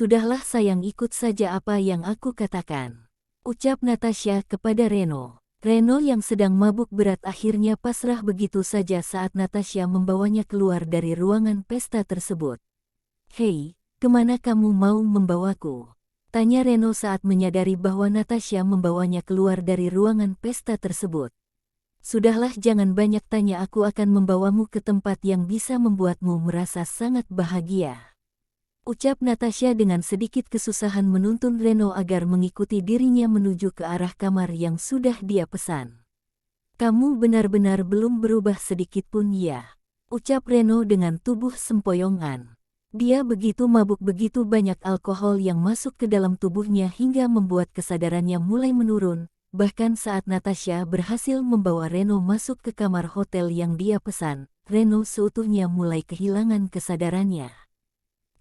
Sudahlah sayang, ikut saja apa yang aku katakan, ucap Natasha kepada Reno. Reno yang sedang mabuk berat akhirnya pasrah begitu saja saat Natasha membawanya keluar dari ruangan pesta tersebut. Hei, kemana kamu mau membawaku? Tanya Reno saat menyadari bahwa Natasha membawanya keluar dari ruangan pesta tersebut. Sudahlah, jangan banyak tanya, aku akan membawamu ke tempat yang bisa membuatmu merasa sangat bahagia, ucap Natasha dengan sedikit kesusahan menuntun Reno agar mengikuti dirinya menuju ke arah kamar yang sudah dia pesan. Kamu benar-benar belum berubah sedikit pun ya, ucap Reno dengan tubuh sempoyongan. Dia begitu mabuk, begitu banyak alkohol yang masuk ke dalam tubuhnya hingga membuat kesadarannya mulai menurun. Bahkan saat Natasha berhasil membawa Reno masuk ke kamar hotel yang dia pesan, Reno seutuhnya mulai kehilangan kesadarannya.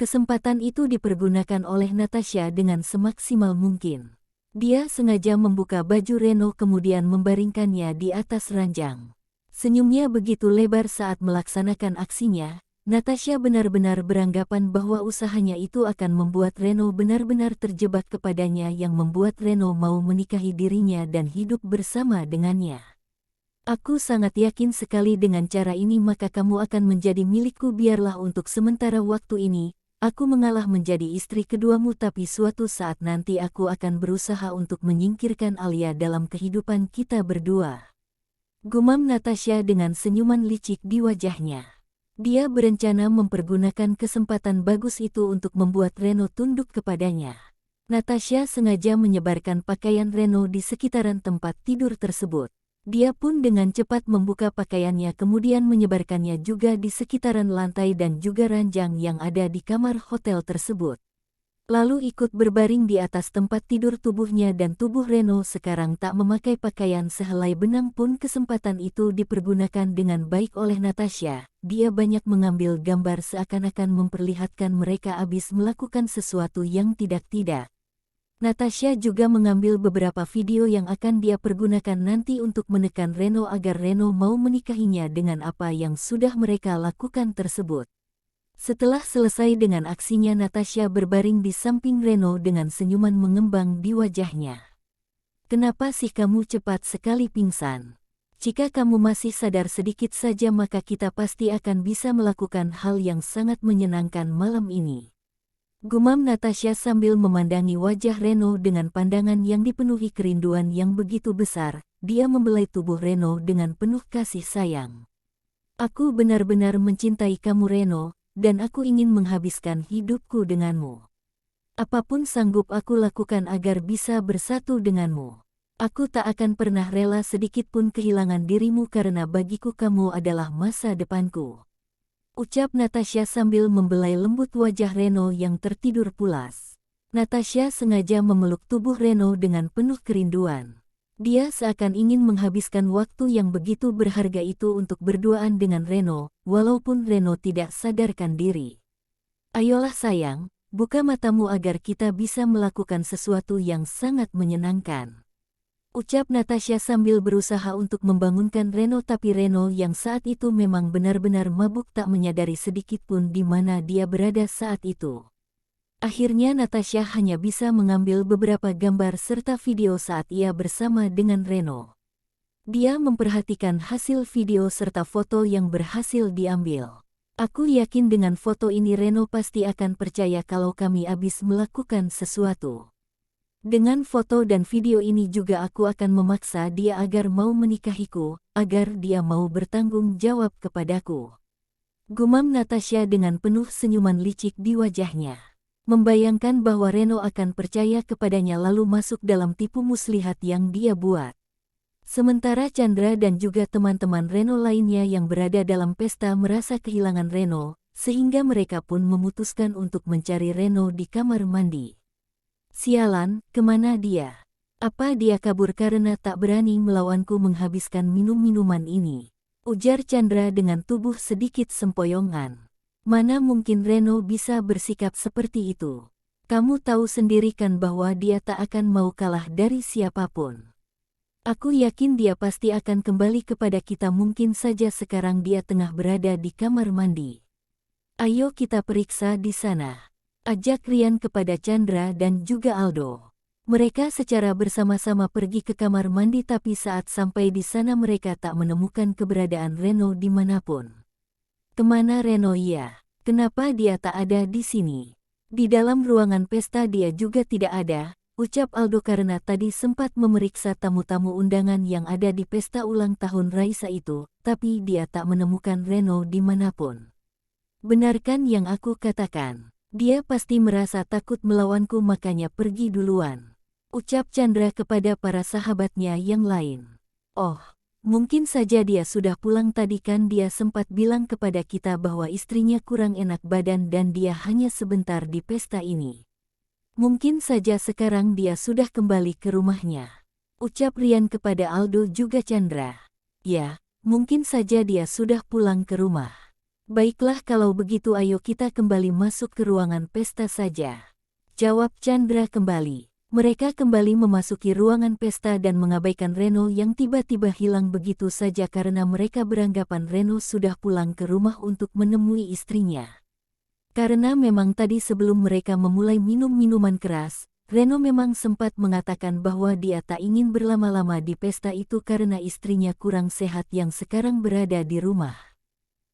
Kesempatan itu dipergunakan oleh Natasha dengan semaksimal mungkin. Dia sengaja membuka baju Reno kemudian membaringkannya di atas ranjang. Senyumnya begitu lebar saat melaksanakan aksinya. Natasha benar-benar beranggapan bahwa usahanya itu akan membuat Reno benar-benar terjebak kepadanya, yang membuat Reno mau menikahi dirinya dan hidup bersama dengannya. Aku sangat yakin sekali dengan cara ini maka kamu akan menjadi milikku. Biarlah untuk sementara waktu ini aku mengalah menjadi istri keduamu, tapi suatu saat nanti aku akan berusaha untuk menyingkirkan Alia dalam kehidupan kita berdua, gumam Natasha dengan senyuman licik di wajahnya. Dia berencana mempergunakan kesempatan bagus itu untuk membuat Reno tunduk kepadanya. Natasha sengaja menyebarkan pakaian Reno di sekitaran tempat tidur tersebut. Dia pun dengan cepat membuka pakaiannya kemudian menyebarkannya juga di sekitaran lantai dan juga ranjang yang ada di kamar hotel tersebut. Lalu ikut berbaring di atas tempat tidur tubuhnya, dan tubuh Reno sekarang tak memakai pakaian sehelai benang pun. Kesempatan itu dipergunakan dengan baik oleh Natasha. Dia banyak mengambil gambar seakan-akan memperlihatkan mereka habis melakukan sesuatu yang tidak-tidak. Natasha juga mengambil beberapa video yang akan dia pergunakan nanti untuk menekan Reno agar Reno mau menikahinya dengan apa yang sudah mereka lakukan tersebut. Setelah selesai dengan aksinya, Natasha berbaring di samping Reno dengan senyuman mengembang di wajahnya. Kenapa sih kamu cepat sekali pingsan? Jika kamu masih sadar sedikit saja maka kita pasti akan bisa melakukan hal yang sangat menyenangkan malam ini, gumam Natasha sambil memandangi wajah Reno dengan pandangan yang dipenuhi kerinduan yang begitu besar. Dia membelai tubuh Reno dengan penuh kasih sayang. Aku benar-benar mencintai kamu Reno, dan aku ingin menghabiskan hidupku denganmu. Apapun sanggup aku lakukan agar bisa bersatu denganmu. Aku tak akan pernah rela sedikit pun kehilangan dirimu karena bagiku kamu adalah masa depanku, ucap Natasha sambil membelai lembut wajah Reno yang tertidur pulas. Natasha sengaja memeluk tubuh Reno dengan penuh kerinduan. Dia seakan ingin menghabiskan waktu yang begitu berharga itu untuk berduaan dengan Reno, walaupun Reno tidak sadarkan diri. Ayolah sayang, buka matamu agar kita bisa melakukan sesuatu yang sangat menyenangkan, ucap Natasha sambil berusaha untuk membangunkan Reno, tapi Reno yang saat itu memang benar-benar mabuk tak menyadari sedikit pun di mana dia berada saat itu. Akhirnya Natasha hanya bisa mengambil beberapa gambar serta video saat ia bersama dengan Reno. Dia memperhatikan hasil video serta foto yang berhasil diambil. Aku yakin dengan foto ini Reno pasti akan percaya kalau kami habis melakukan sesuatu. Dengan foto dan video ini juga aku akan memaksa dia agar mau menikahiku, agar dia mau bertanggung jawab kepadaku, gumam Natasha dengan penuh senyuman licik di wajahnya. Membayangkan bahwa Reno akan percaya kepadanya lalu masuk dalam tipu muslihat yang dia buat. Sementara Chandra dan juga teman-teman Reno lainnya yang berada dalam pesta merasa kehilangan Reno, sehingga mereka pun memutuskan untuk mencari Reno di kamar mandi. Sialan, kemana dia? Apa dia kabur karena tak berani melawanku menghabiskan minum-minuman ini? Ujar Chandra dengan tubuh sedikit sempoyongan. Mana mungkin Reno bisa bersikap seperti itu? Kamu tahu sendiri kan bahwa dia tak akan mau kalah dari siapapun. Aku yakin dia pasti akan kembali kepada kita, mungkin saja sekarang dia tengah berada di kamar mandi. Ayo kita periksa di sana. ajak Rian kepada Chandra dan juga Aldo. Mereka secara bersama-sama pergi ke kamar mandi tapi saat sampai di sana mereka tak menemukan keberadaan Reno dimanapun. Kemana Reno ya? Kenapa dia tak ada di sini? Di dalam ruangan pesta dia juga tidak ada, ucap Aldo karena tadi sempat memeriksa tamu-tamu undangan yang ada di pesta ulang tahun Raisa itu, tapi dia tak menemukan Reno dimanapun. Benarkan yang aku katakan? Dia pasti merasa takut melawanku makanya pergi duluan, ucap Chandra kepada para sahabatnya yang lain. Oh, mungkin saja dia sudah pulang tadi kan dia sempat bilang kepada kita bahwa istrinya kurang enak badan dan dia hanya sebentar di pesta ini. Mungkin saja sekarang dia sudah kembali ke rumahnya, ucap Rian kepada Aldo juga Chandra. Ya, mungkin saja dia sudah pulang ke rumah. Baiklah kalau begitu ayo kita kembali masuk ke ruangan pesta saja, jawab Chandra kembali. Mereka kembali memasuki ruangan pesta dan mengabaikan Reno yang tiba-tiba hilang begitu saja karena mereka beranggapan Reno sudah pulang ke rumah untuk menemui istrinya. Karena memang tadi sebelum mereka memulai minum minuman keras, Reno memang sempat mengatakan bahwa dia tak ingin berlama-lama di pesta itu karena istrinya kurang sehat yang sekarang berada di rumah.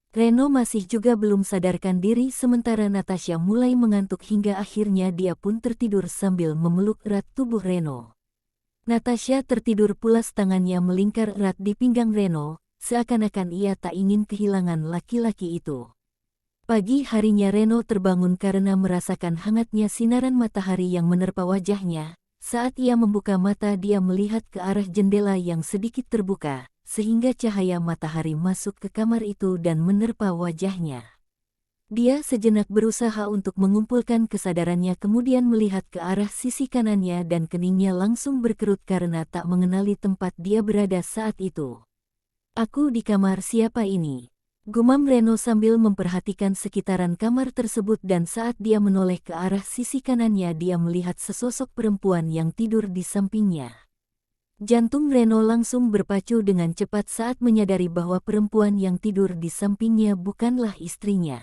Reno masih juga belum sadarkan diri sementara Natasha mulai mengantuk hingga akhirnya dia pun tertidur sambil memeluk erat tubuh Reno. Natasha tertidur pulas tangannya melingkar erat di pinggang Reno, seakan-akan ia tak ingin kehilangan laki-laki itu. Pagi harinya Reno terbangun karena merasakan hangatnya sinaran matahari yang menerpa wajahnya. Saat ia membuka mata dia melihat ke arah jendela yang sedikit terbuka, sehingga cahaya matahari masuk ke kamar itu dan menerpa wajahnya. Dia sejenak berusaha untuk mengumpulkan kesadarannya kemudian melihat ke arah sisi kanannya dan keningnya langsung berkerut karena tak mengenali tempat dia berada saat itu. Aku di kamar siapa ini? Gumam Reno sambil memperhatikan sekitaran kamar tersebut dan saat dia menoleh ke arah sisi kanannya dia melihat sesosok perempuan yang tidur di sampingnya. Jantung Reno langsung berpacu dengan cepat saat menyadari bahwa perempuan yang tidur di sampingnya bukanlah istrinya.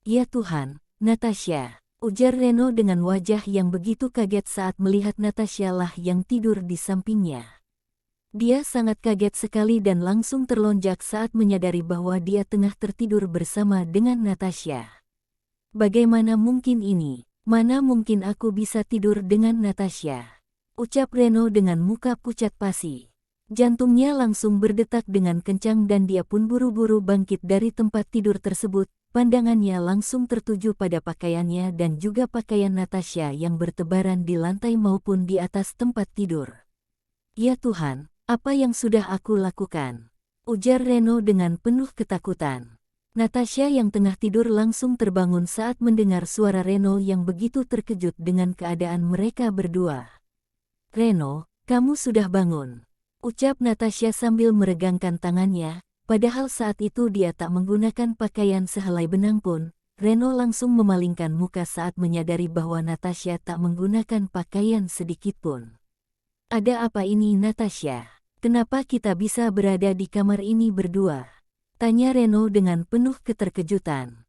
Ya Tuhan, Natasha, ujar Reno dengan wajah yang begitu kaget saat melihat Natasha lah yang tidur di sampingnya. Dia sangat kaget sekali dan langsung terlonjak saat menyadari bahwa dia tengah tertidur bersama dengan Natasha. Bagaimana mungkin ini? Mana mungkin aku bisa tidur dengan Natasha? Ucap Reno dengan muka pucat pasi. Jantungnya langsung berdetak dengan kencang dan dia pun buru-buru bangkit dari tempat tidur tersebut. Pandangannya langsung tertuju pada pakaiannya dan juga pakaian Natasha yang bertebaran di lantai maupun di atas tempat tidur. Ya Tuhan, apa yang sudah aku lakukan? Ujar Reno dengan penuh ketakutan. Natasha yang tengah tidur langsung terbangun saat mendengar suara Reno yang begitu terkejut dengan keadaan mereka berdua. Reno, kamu sudah bangun, ucap Natasha sambil meregangkan tangannya, padahal saat itu dia tak menggunakan pakaian sehelai benang pun. Reno langsung memalingkan muka saat menyadari bahwa Natasha tak menggunakan pakaian sedikit pun. Ada apa ini Natasha? Kenapa kita bisa berada di kamar ini berdua? Tanya Reno dengan penuh keterkejutan.